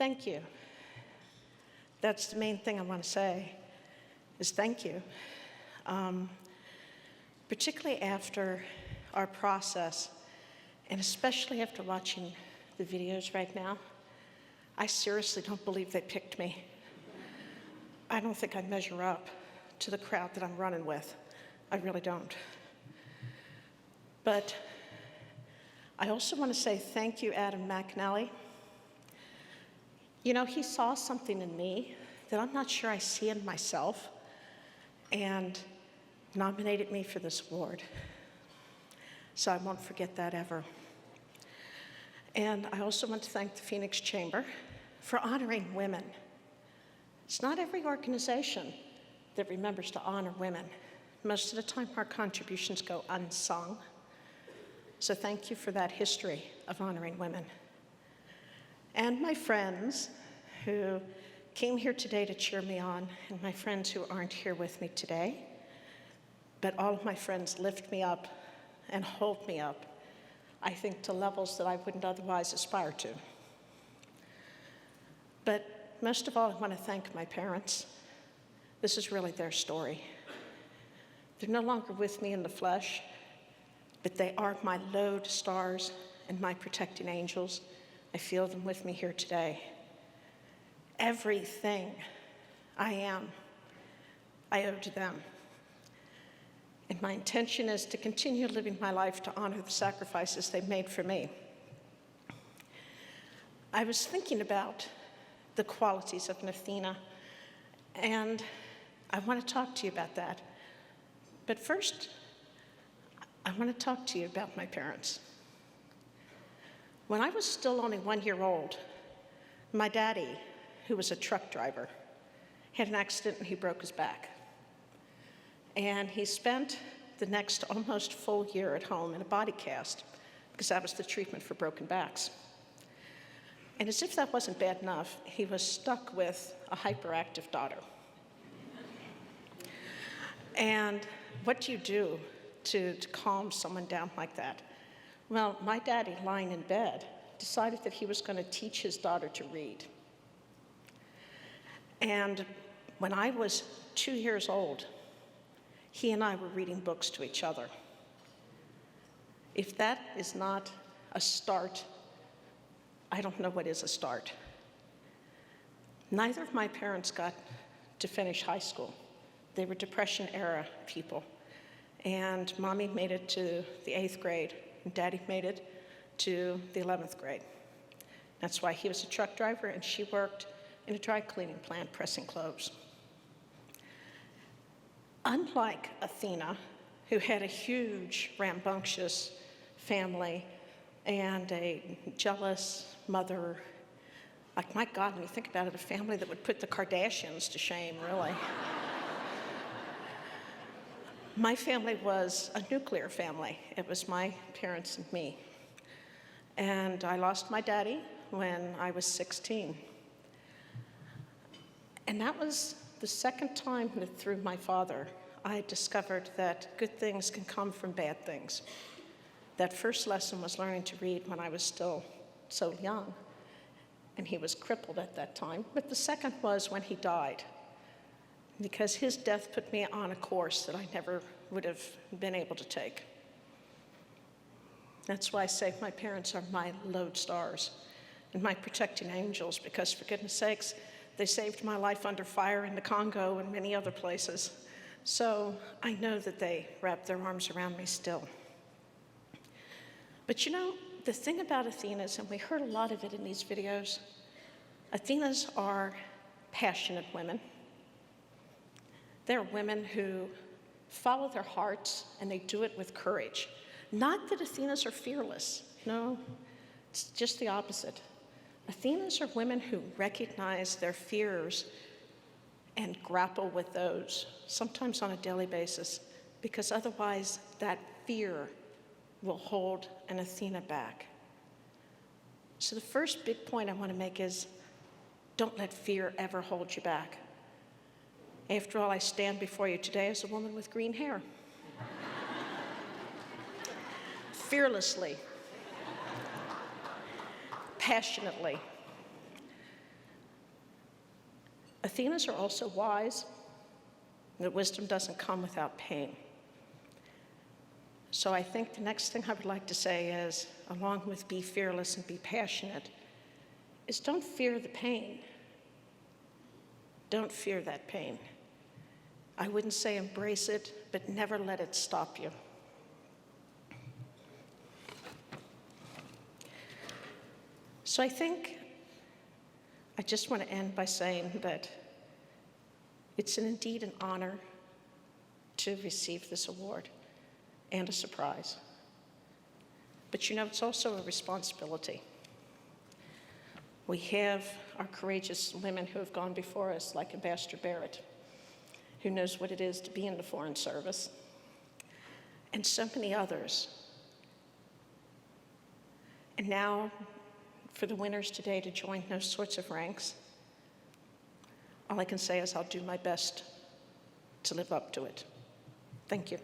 Thank you. That's the main thing I want to say, is thank you. Particularly after our process, and especially after watching the videos right now, I seriously don't believe they picked me. I don't think I measure up to the crowd that I'm running with. I really don't. But I also want to say thank you, Adam McAnally. You know, he saw something in me that I'm not sure I see in myself, and nominated me for this award. So I won't forget that ever. And I also want to thank the Phoenix Chamber for honoring women. It's not every organization that remembers to honor women. Most of the time, our contributions go unsung. So thank you for that history of honoring women. And my friends who came here today to cheer me on, and my friends who aren't here with me today, but all of my friends lift me up and hold me up, I think, to levels that I wouldn't otherwise aspire to. But most of all, I want to thank my parents. This is really their story. They're no longer with me in the flesh, but they are my lodestars and my protecting angels. I feel them with me here today. Everything I am, I owe to them. And my intention is to continue living my life to honor the sacrifices they've made for me. I was thinking about the qualities of an Athena, and I want to talk to you about that. But first, I want to talk to you about my parents. When I was still only 1 year old, my daddy, who was a truck driver, had an accident and he broke his back. And he spent the next almost full year at home in a body cast, because that was the treatment for broken backs. And as if that wasn't bad enough, he was stuck with a hyperactive daughter. And what do you do to calm someone down like that? Well, my daddy, lying in bed, decided that he was going to teach his daughter to read. And when I was 2 years old, he and I were reading books to each other. If that is not a start, I don't know what is a start. Neither of my parents got to finish high school. They were Depression-era people. And Mommy made it to the 8th grade, and Daddy made it to the 11th grade. That's why he was a truck driver, and she worked in a dry cleaning plant pressing clothes. Unlike Athena, who had a huge, rambunctious family and a jealous mother, like, my God, when you think about it, a family that would put the Kardashians to shame, really. My family was a nuclear family. It was my parents and me. And I lost my daddy when I was 16. And that was the second time that through my father, I discovered that good things can come from bad things. That first lesson was learning to read when I was still so young, and he was crippled at that time. But the second was when he died, because his death put me on a course that I never would have been able to take. That's why I say my parents are my lodestars and my protecting angels, because for goodness sakes, they saved my life under fire in the Congo and many other places. So I know that they wrap their arms around me still. But you know, the thing about Athenas, and we heard a lot of it in these videos, Athenas are passionate women. They're women who follow their hearts, and they do it with courage. Not that Athenas are fearless. No, it's just the opposite. Athenas are women who recognize their fears and grapple with those, sometimes on a daily basis, because otherwise that fear will hold an Athena back. So the first big point I want to make is, don't let fear ever hold you back. After all, I stand before you today as a woman with green hair. Fearlessly, passionately. Athenas are also wise, that wisdom doesn't come without pain. So I think the next thing I would like to say is, along with be fearless and be passionate, is don't fear the pain. Don't fear that pain. I wouldn't say embrace it, but never let it stop you. So I think I just want to end by saying that it's indeed an honor to receive this award and a surprise. But you know, it's also a responsibility. We have our courageous women who have gone before us, like Ambassador Barrett, who knows what it is to be in the Foreign Service, and so many others. And now, for the winners today to join those sorts of ranks, all I can say is I'll do my best to live up to it. Thank you.